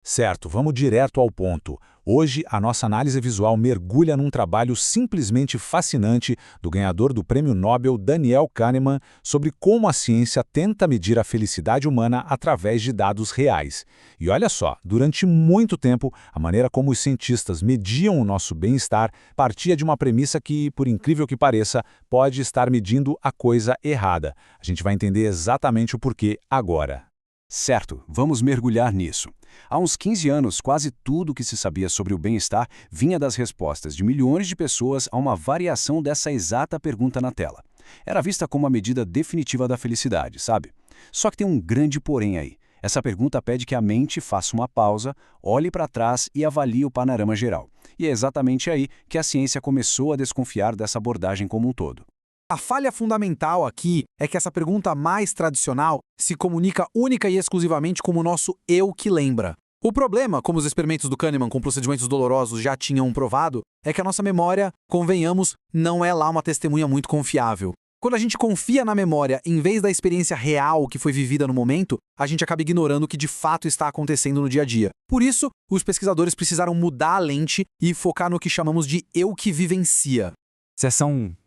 Certo, vamos direto ao ponto. Hoje, a nossa análise visual mergulha num trabalho simplesmente fascinante do ganhador do Prêmio Nobel Daniel Kahneman sobre como a ciência tenta medir a felicidade humana através de dados reais. E olha só, durante muito tempo, a maneira como os cientistas mediam o nosso bem-estar partia de uma premissa que, por incrível que pareça, pode estar medindo a coisa errada. A gente vai entender exatamente o porquê agora. Certo, vamos mergulhar nisso. Há uns 15 anos, quase tudo que se sabia sobre o bem-estar vinha das respostas de milhões de pessoas a uma variação dessa exata pergunta na tela. Era vista como a medida definitiva da felicidade, sabe? Só que tem um grande porém aí. Essa pergunta pede que a mente faça uma pausa, olhe para trás e avalie o panorama geral. E é exatamente aí que a ciência começou a desconfiar dessa abordagem como um todo. A falha fundamental aqui é que essa pergunta mais tradicional se comunica única e exclusivamente como o nosso eu que lembra. O problema, como os experimentos do Kahneman com procedimentos dolorosos já tinham provado, é que a nossa memória, convenhamos, não é lá uma testemunha muito confiável. Quando a gente confia na memória em vez da experiência real que foi vivida no momento, a gente acaba ignorando o que de fato está acontecendo no dia a dia. Por isso, os pesquisadores precisaram mudar a lente e focar no que chamamos de eu que vivencia. Seção 1.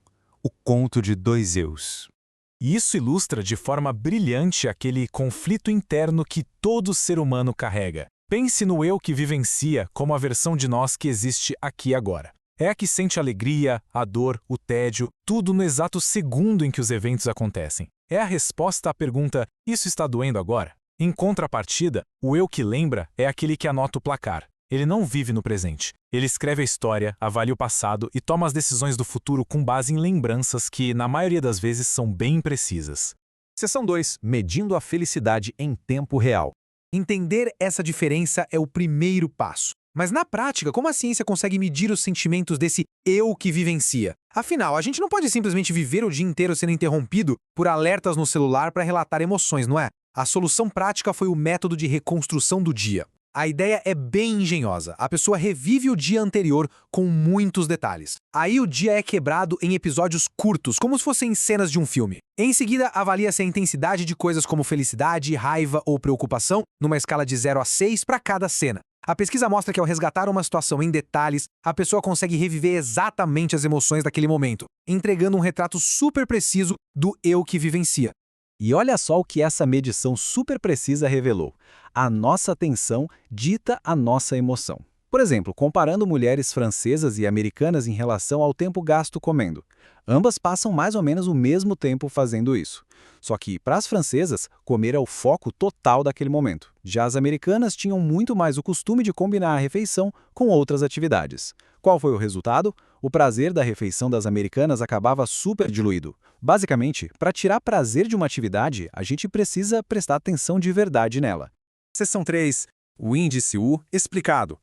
O conto de dois eus. Isso ilustra de forma brilhante aquele conflito interno que todo ser humano carrega. Pense no eu que vivencia como a versão de nós que existe aqui e agora. É a que sente a alegria, a dor, o tédio, tudo no exato segundo em que os eventos acontecem. É a resposta à pergunta: isso está doendo agora? Em contrapartida, o eu que lembra é aquele que anota o placar. Ele não vive no presente. Ele escreve a história, avalia o passado e toma as decisões do futuro com base em lembranças que, na maioria das vezes, são bem imprecisas. Seção 2. Medindo a felicidade em tempo real. Entender essa diferença é o primeiro passo. Mas na prática, como a ciência consegue medir os sentimentos desse eu que vivencia? Afinal, a gente não pode simplesmente viver o dia inteiro sendo interrompido por alertas no celular para relatar emoções, não é? A solução prática foi o método de reconstrução do dia. A ideia é bem engenhosa. A pessoa revive o dia anterior com muitos detalhes. Aí o dia é quebrado em episódios curtos, como se fossem cenas de um filme. Em seguida, avalia-se a intensidade de coisas como felicidade, raiva ou preocupação, numa escala de 0 a 6 para cada cena. A pesquisa mostra que ao resgatar uma situação em detalhes, a pessoa consegue reviver exatamente as emoções daquele momento, entregando um retrato super preciso do eu que vivencia. E olha só o que essa medição super precisa revelou. A nossa atenção dita a nossa emoção. Por exemplo, comparando mulheres francesas e americanas em relação ao tempo gasto comendo. Ambas passam mais ou menos o mesmo tempo fazendo isso. Só que, para as francesas, comer é o foco total daquele momento. Já as americanas tinham muito mais o costume de combinar a refeição com outras atividades. Qual foi o resultado? O prazer da refeição das americanas acabava super diluído. Basicamente, para tirar prazer de uma atividade, a gente precisa prestar atenção de verdade nela. Seção 3. O índice U explicado.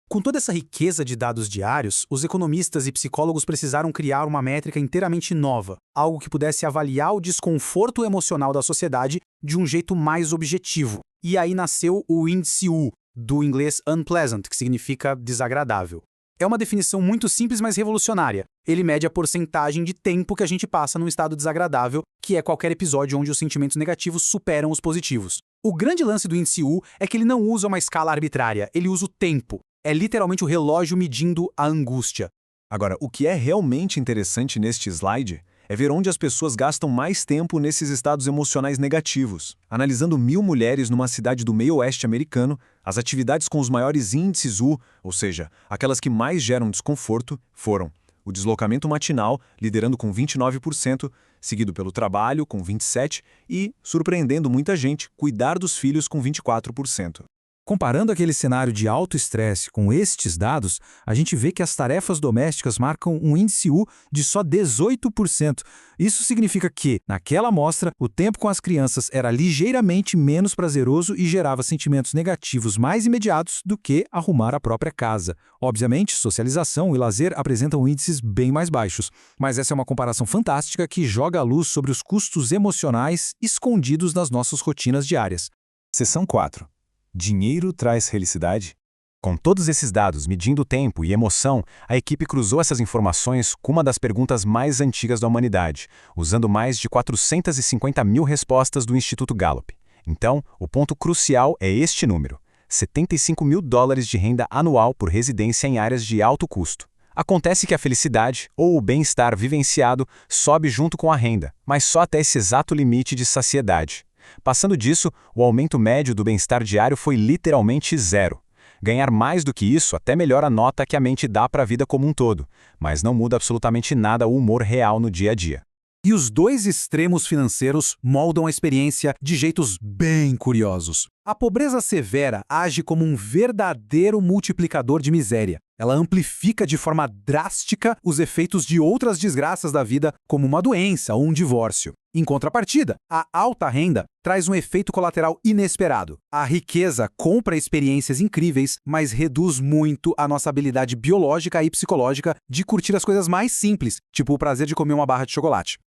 Com toda essa riqueza de dados diários, os economistas e psicólogos precisaram criar uma métrica inteiramente nova, algo que pudesse avaliar o desconforto emocional da sociedade de um jeito mais objetivo. E aí nasceu o índice U, do inglês unpleasant, que significa desagradável. É uma definição muito simples, mas revolucionária. Ele mede a porcentagem de tempo que a gente passa num estado desagradável, que é qualquer episódio onde os sentimentos negativos superam os positivos. O grande lance do índice U é que ele não usa uma escala arbitrária, ele usa o tempo. É literalmente o relógio medindo a angústia. Agora, o que é realmente interessante neste slide é ver onde as pessoas gastam mais tempo nesses estados emocionais negativos. Analisando 1000 mulheres numa cidade do meio-oeste americano, as atividades com os maiores índices U, ou seja, aquelas que mais geram desconforto, foram o deslocamento matinal, liderando com 29%, seguido pelo trabalho, com 27%, e, surpreendendo muita gente, cuidar dos filhos, com 24%. Comparando aquele cenário de alto estresse com estes dados, a gente vê que as tarefas domésticas marcam um índice U de só 18%. Isso significa que, naquela amostra, o tempo com as crianças era ligeiramente menos prazeroso e gerava sentimentos negativos mais imediatos do que arrumar a própria casa. Obviamente, socialização e lazer apresentam índices bem mais baixos, mas essa é uma comparação fantástica que joga a luz sobre os custos emocionais escondidos nas nossas rotinas diárias. Seção 4. Dinheiro traz felicidade? Com todos esses dados medindo tempo e emoção, a equipe cruzou essas informações com uma das perguntas mais antigas da humanidade, usando mais de 450 mil respostas do Instituto Gallup. Então, o ponto crucial é este número. US$ 75 mil de renda anual por residência em áreas de alto custo. Acontece que a felicidade, ou o bem-estar vivenciado, sobe junto com a renda, mas só até esse exato limite de saciedade. Passando disso, o aumento médio do bem-estar diário foi literalmente zero. Ganhar mais do que isso até melhora a nota que a mente dá para a vida como um todo, mas não muda absolutamente nada o humor real no dia a dia. E os dois extremos financeiros moldam a experiência de jeitos bem curiosos. A pobreza severa age como um verdadeiro multiplicador de miséria. Ela amplifica de forma drástica os efeitos de outras desgraças da vida, como uma doença ou um divórcio. Em contrapartida, a alta renda traz um efeito colateral inesperado. A riqueza compra experiências incríveis, mas reduz muito a nossa habilidade biológica e psicológica de curtir as coisas mais simples, tipo o prazer de comer uma barra de chocolate.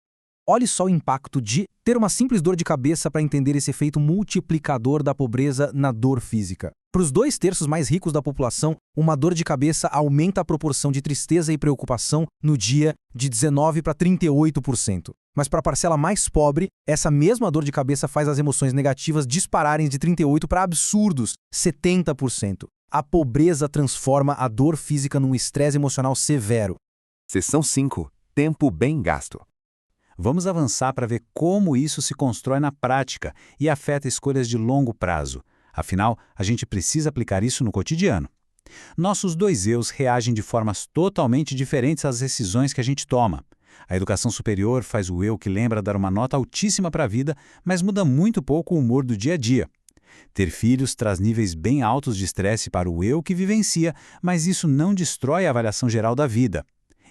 Olhe só o impacto de ter uma simples dor de cabeça para entender esse efeito multiplicador da pobreza na dor física. Para os 2/3 mais ricos da população, uma dor de cabeça aumenta a proporção de tristeza e preocupação no dia de 19% para 38%. Mas para a parcela mais pobre, essa mesma dor de cabeça faz as emoções negativas dispararem de 38% para absurdos 70%. A pobreza transforma a dor física num estresse emocional severo. Seção 5. Tempo bem gasto. Vamos avançar para ver como isso se constrói na prática e afeta escolhas de longo prazo. Afinal, a gente precisa aplicar isso no cotidiano. Nossos dois eus reagem de formas totalmente diferentes às decisões que a gente toma. A educação superior faz o eu que lembra dar uma nota altíssima para a vida, mas muda muito pouco o humor do dia a dia. Ter filhos traz níveis bem altos de estresse para o eu que vivencia, mas isso não destrói a avaliação geral da vida.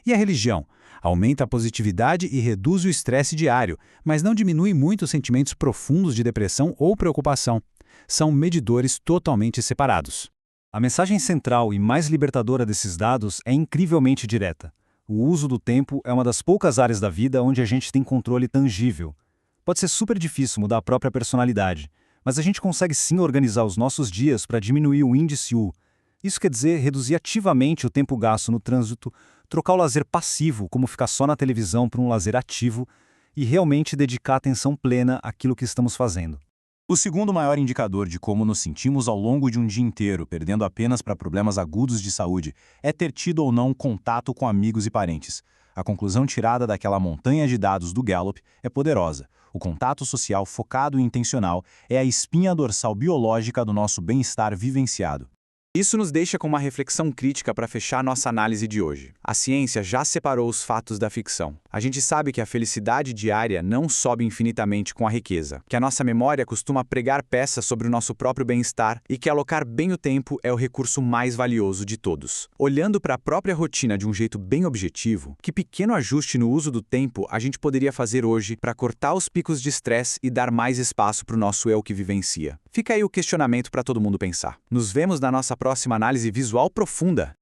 E a religião? Aumenta a positividade e reduz o estresse diário, mas não diminui muito os sentimentos profundos de depressão ou preocupação. São medidores totalmente separados. A mensagem central e mais libertadora desses dados é incrivelmente direta. O uso do tempo é uma das poucas áreas da vida onde a gente tem controle tangível. Pode ser super difícil mudar a própria personalidade, mas a gente consegue sim organizar os nossos dias para diminuir o índice U. Isso quer dizer reduzir ativamente o tempo gasto no trânsito, trocar o lazer passivo, como ficar só na televisão, por um lazer ativo e realmente dedicar atenção plena àquilo que estamos fazendo. O segundo maior indicador de como nos sentimos ao longo de um dia inteiro, perdendo apenas para problemas agudos de saúde, é ter tido ou não contato com amigos e parentes. A conclusão tirada daquela montanha de dados do Gallup é poderosa. O contato social focado e intencional é a espinha dorsal biológica do nosso bem-estar vivenciado. Isso nos deixa com uma reflexão crítica para fechar nossa análise de hoje. A ciência já separou os fatos da ficção. A gente sabe que a felicidade diária não sobe infinitamente com a riqueza, que a nossa memória costuma pregar peças sobre o nosso próprio bem-estar e que alocar bem o tempo é o recurso mais valioso de todos. Olhando para a própria rotina de um jeito bem objetivo, que pequeno ajuste no uso do tempo a gente poderia fazer hoje para cortar os picos de estresse e dar mais espaço para o nosso eu que vivencia? Fica aí o questionamento para todo mundo pensar. Nos vemos na nossa próxima análise visual profunda.